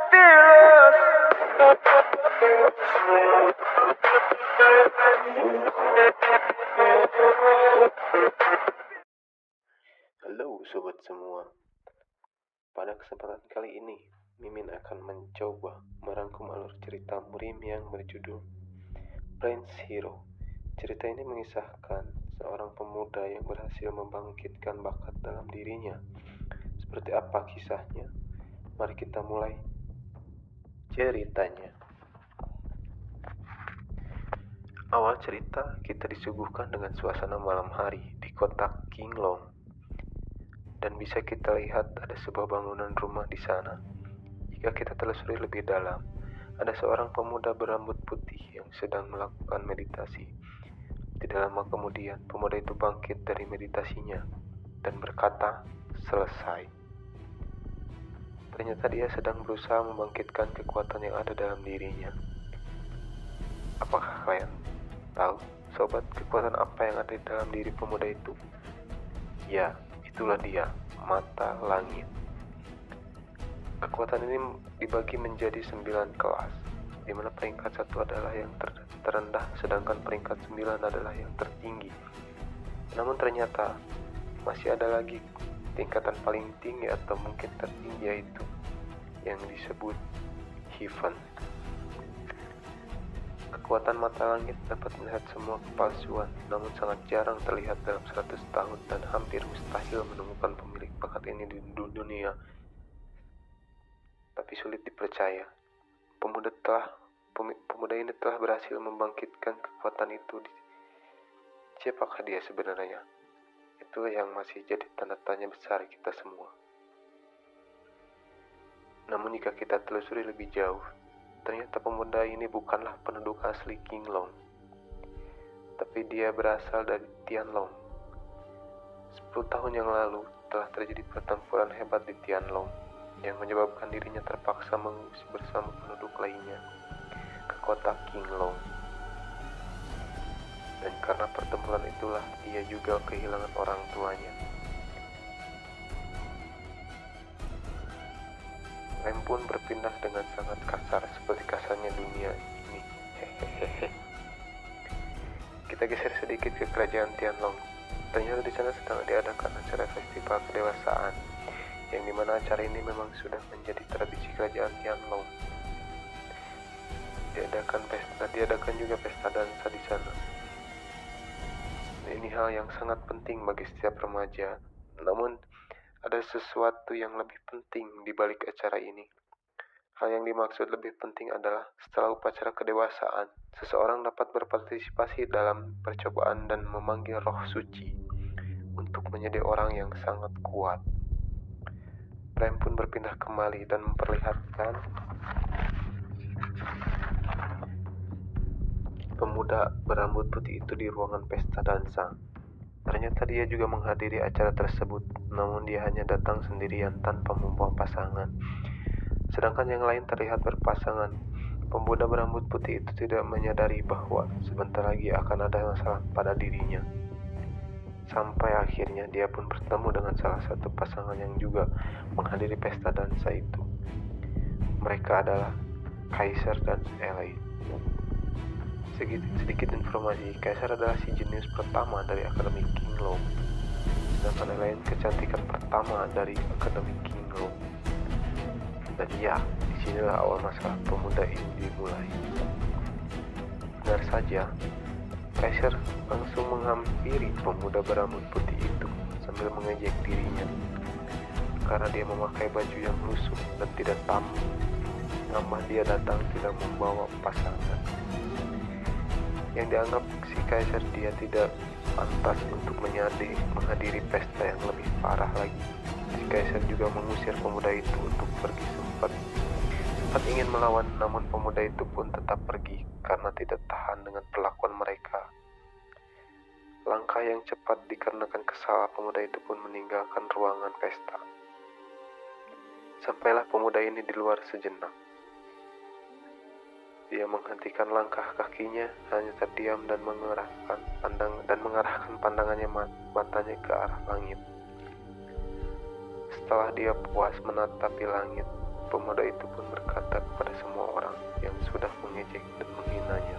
Halo sobat semua, pada kesempatan kali ini Mimin akan mencoba merangkum alur cerita Murim yang berjudul Prince Hero. Cerita ini mengisahkan seorang pemuda yang berhasil membangkitkan bakat dalam dirinya. Seperti apa kisahnya? Mari kita mulai ceritanya. Awal cerita kita disuguhkan dengan suasana malam hari di kota Kinglong. Dan bisa kita lihat ada sebuah bangunan rumah di sana. Jika kita telusuri lebih dalam, ada seorang pemuda berambut putih yang sedang melakukan meditasi. Tidak lama kemudian, pemuda itu bangkit dari meditasinya dan berkata, "Selesai." Ternyata dia sedang berusaha membangkitkan kekuatan yang ada dalam dirinya. Apakah kalian tahu, sobat, kekuatan apa yang ada di dalam diri pemuda itu? Ya, itulah dia, mata langit. Kekuatan ini dibagi menjadi 9 kelas, di mana peringkat 1 adalah yang terendah, sedangkan peringkat 9 adalah yang tertinggi. Namun ternyata masih ada lagi tingkatan paling tinggi atau mungkin tertinggi, yaitu yang disebut Heaven. Kekuatan mata langit dapat melihat semua kepalsuan, namun sangat jarang terlihat dalam 100 tahun dan hampir mustahil menemukan pemilik bakat ini di dunia. Tapi sulit dipercaya, pemuda ini telah berhasil membangkitkan kekuatan itu. Siapakah dia sebenarnya? Itulah yang masih jadi tanda tanya besar kita semua. Namun jika kita telusuri lebih jauh, ternyata pemuda ini bukanlah penduduk asli Kinglong, tapi dia berasal dari Tianlong. 10 tahun yang lalu telah terjadi pertempuran hebat di Tianlong yang menyebabkan dirinya terpaksa mengungsi bersama penduduk lainnya ke kota Kinglong. Dan karena pertempuran itulah dia juga kehilangan orang tuanya. Rem pun berpindah dengan sangat kasar seperti kasarnya dunia ini. Hehehe. Kita geser sedikit ke kerajaan Tianlong. Ternyata di sana sedang diadakan acara festival kedewasaan, yang dimana acara ini memang sudah menjadi tradisi kerajaan Tianlong. Diadakan juga pesta dansa di sana. Ini hal yang sangat penting bagi setiap remaja. Namun ada sesuatu yang lebih penting di balik acara ini. Hal yang dimaksud lebih penting adalah setelah upacara kedewasaan, seseorang dapat berpartisipasi dalam percobaan dan memanggil roh suci untuk menjadi orang yang sangat kuat. Prem pun berpindah kembali dan memperlihatkan pemuda berambut putih itu di ruangan pesta dansa. Ternyata dia juga menghadiri acara tersebut, namun dia hanya datang sendirian tanpa membawa pasangan. Sedangkan yang lain terlihat berpasangan. Pemuda berambut putih itu tidak menyadari bahwa sebentar lagi akan ada masalah pada dirinya. Sampai akhirnya dia pun bertemu dengan salah satu pasangan yang juga menghadiri pesta dansa itu. Mereka adalah Kaisar dan Elaine. Sedikit informasi, Kaisar adalah si jenius pertama dari Akademi Kinglong, sedangkan Elaine kecantikan pertama dari Akademi Kinglong. Dan ya, disinilah awal masalah pemuda ini dimulai. Benar saja, Kaisar langsung menghampiri pemuda berambut putih itu sambil mengejek dirinya karena dia memakai baju yang lusuh dan tidak tampan. Tambah dia datang tidak membawa pasangan. Yang dianggap si Kaisar dia tidak pantas untuk menghadiri pesta yang lebih parah lagi. Si Kaisar juga mengusir pemuda itu untuk pergi. Sempat ingin melawan, namun pemuda itu pun tetap pergi karena tidak tahan dengan perlakuan mereka. Langkah yang cepat dikarenakan kesal, pemuda itu pun meninggalkan ruangan pesta. Sampailah pemuda ini di luar sejenak. Dia menghentikan langkah kakinya, hanya terdiam dan mengarahkan pandangannya matanya ke arah langit. Setelah dia puas menatapi langit, Pemuda itu pun berkata kepada semua orang yang sudah mengejek dan menghinanya,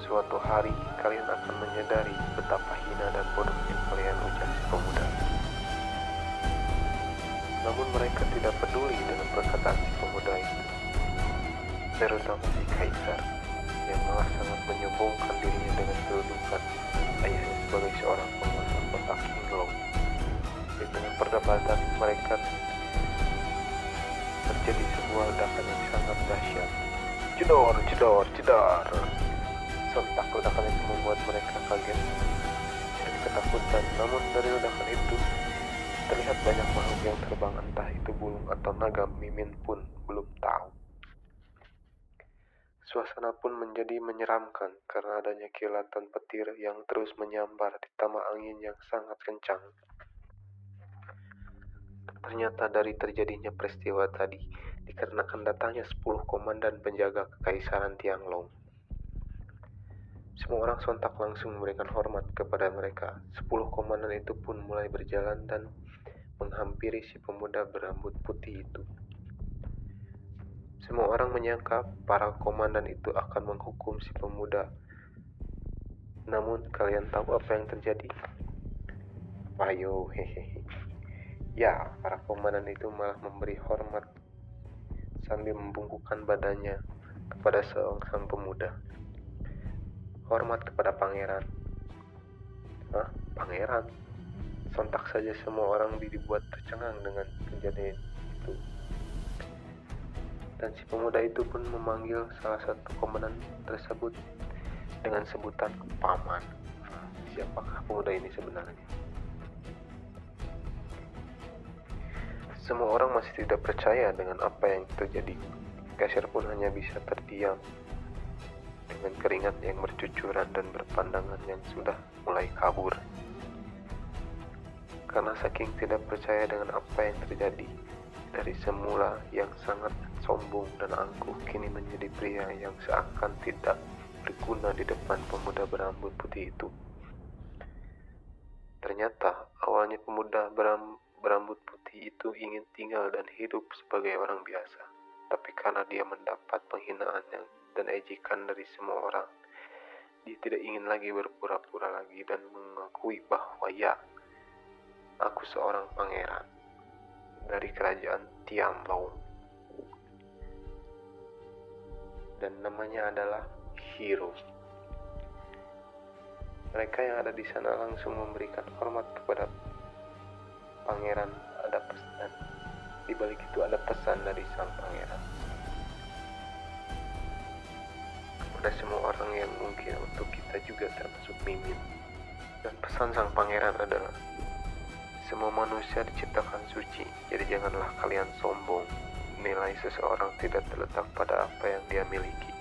"Suatu hari kalian akan menyadari betapa hina dan bodohnya kalian," ujar si pemuda. Namun mereka tidak peduli dengan perkataan si pemuda itu, terutama si kaisar yang malah sangat menyombongkan dirinya dengan kedudukan ayahnya sebagai seorang penguasa kota Kinglong. Dengan perdebatan mereka terjadi sebuah ledakan yang sangat dahsyat. Jedor, jedor, jedor. Sontak ledakan itu membuat mereka kaget dan ketakutan. Namun dari ledakan itu terlihat banyak makhluk yang terbang, entah itu burung atau naga, Mimin pun belum tahu. Suasana pun menjadi menyeramkan karena adanya kilatan petir yang terus menyambar ditambah angin yang sangat kencang. Ternyata dari terjadinya peristiwa tadi dikarenakan datangnya 10 komandan penjaga kekaisaran Tianglong. Semua orang sontak langsung memberikan hormat kepada mereka. 10 komandan itu pun mulai berjalan dan menghampiri si pemuda berambut putih itu. Semua orang menyangka para komandan itu akan menghukum si pemuda. Namun kalian tahu apa yang terjadi? Ayo, hehehe. Ya, para komandan itu malah memberi hormat sambil membungkukkan badannya kepada sang pemuda. Hormat kepada pangeran. Hah? Pangeran? Sontak saja semua orang dibuat tercengang dengan kejadian itu. Dan si pemuda itu pun memanggil salah satu komandan tersebut dengan sebutan paman. Siapakah pemuda ini sebenarnya? Semua orang masih tidak percaya dengan apa yang terjadi. Kaisar pun hanya bisa terdiam dengan keringat yang bercucuran dan berpandangan yang sudah mulai kabur. Karena saking tidak percaya dengan apa yang terjadi, dari semula yang sangat sombong dan angkuh kini menjadi pria yang seakan tidak berguna di depan pemuda berambut putih itu. Ternyata awalnya pemuda berambut putih itu ingin tinggal dan hidup sebagai orang biasa, tapi karena dia mendapat penghinaan dan ejekan dari semua orang, dia tidak ingin lagi berpura-pura lagi dan mengakui bahwa ya, aku seorang pangeran dari kerajaan Tianlong dan namanya adalah Hero. Mereka yang ada di sana langsung memberikan hormat kepada pangeran. Ada pesan, di balik itu ada pesan dari sang pangeran kepada semua orang yang mungkin untuk kita juga termasuk Mimin. Dan pesan sang pangeran adalah, semua manusia diciptakan suci, jadi janganlah kalian sombong. Nilai seseorang tidak terletak pada apa yang dia miliki,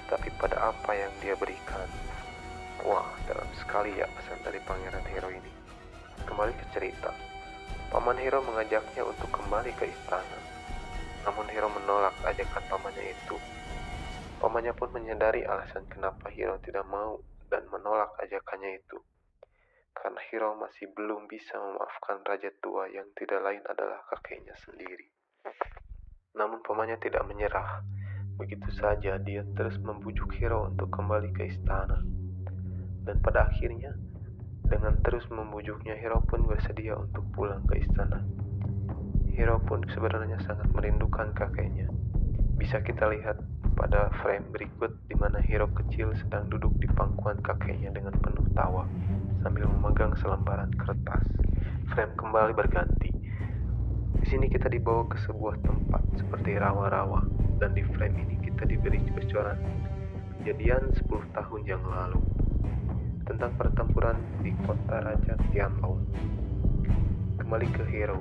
tetapi pada apa yang dia berikan. Wah, dalam sekali ya pesan dari Pangeran Hero ini. Kembali ke cerita. Paman Hero mengajaknya untuk kembali ke istana. Namun Hero menolak ajakan pamannya itu. Pamannya pun menyadari alasan kenapa Hero tidak mau dan menolak ajakannya itu. Karena Hero masih belum bisa memaafkan raja tua yang tidak lain adalah kakeknya sendiri. Namun pamannya tidak menyerah. Begitu saja dia terus membujuk Hero untuk kembali ke istana. Dan pada akhirnya, dengan terus membujuknya, Hero pun bersedia untuk pulang ke istana. Hero pun sebenarnya sangat merindukan kakeknya. Bisa kita lihat pada frame berikut di mana Hero kecil sedang duduk di pangkuan kakeknya dengan penuh tawa sambil memegang selembaran kertas. Frame kembali berganti. Di sini kita dibawa ke sebuah tempat seperti rawa-rawa, dan di frame ini kita diberi bocoran kejadian 10 tahun yang lalu tentang pertempuran di kota Raja Tianlong. Kembali ke Hero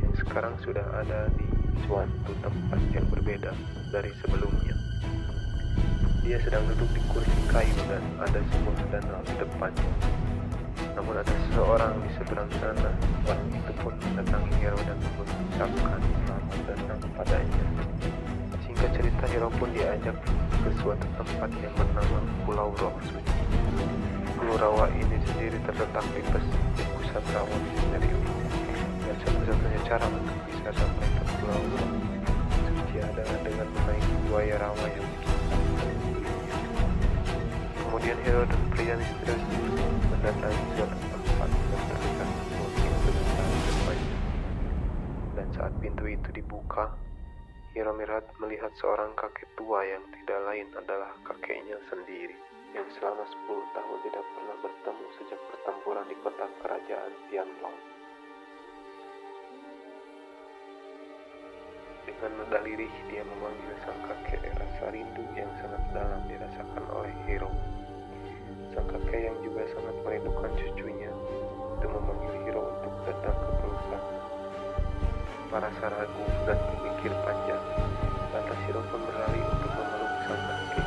yang sekarang sudah ada di suatu tempat yang berbeda dari sebelumnya. Dia sedang duduk di kursi kayu dan ada sebuah danau di depannya. Namun ada seseorang di seberang sana. Orang itu pun mendatangi Hero dan mengucapkan selamat datang padanya. Singkat cerita, Hero pun diajak ke suatu tempat yang bernama Pulau Rawa Suci. Pulau Rawa ini sendiri terletak di pusat rawa misterius, dan satu-satunya cara untuk bisa karena mereka pulau suci adalah dengan menaiki buaya rawa yang kemudian Hero dan pria misterius mendatangi zona tempat dan terlihat mungkin sebentar depannya. Dan saat pintu itu dibuka, Hero Mirhat melihat seorang kakek tua yang tidak lain adalah kakeknya sendiri, yang selama 10 tahun tidak pernah bertemu sejak pertempuran di kota kerajaan Tianlong. Dengan nada lirih, dia memanggil sang kakek. Rasa rindu yang sangat dalam dirasakan oleh Hero. Sang kakek yang juga sangat merindukan cucunya itu memanggil Hero untuk datang ke pelukan. Merasa ragu dan berpikir panjang, lantas Hero pun berlari untuk memeluk sang kakek.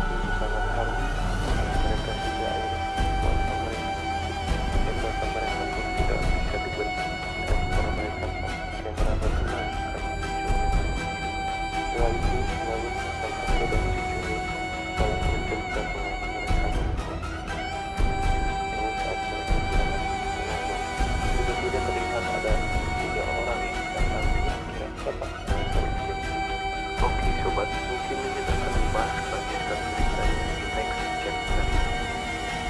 Itu sangat haru karena mereka tidak ingin mata mereka, dan mata mereka pun tidak bisa dibenci karena mereka sang kakek merasa senang karena cucunya. Setelah itu, lalu sang kakek dan cucunya saling bercerita pengalaman mereka berdua. Namun saat mereka sedang mengobrol, tiba-tiba terlihat ada 3 orang yang datang kira-kira siapa mereka itu. Oke sobat, mungkin Mimin akan membahas kelanjutan ceritanya di next chapter.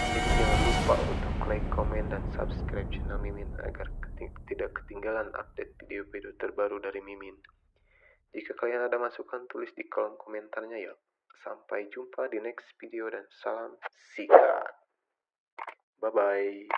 Jadi jangan lupa untuk like, komen, dan subscribe channel Mimin agar tidak ketinggalan update video-video terbaru dari Mimin. Jika kalian ada masukan, tulis di kolom komentarnya ya. Sampai jumpa di next video dan salam sikat. Bye-bye.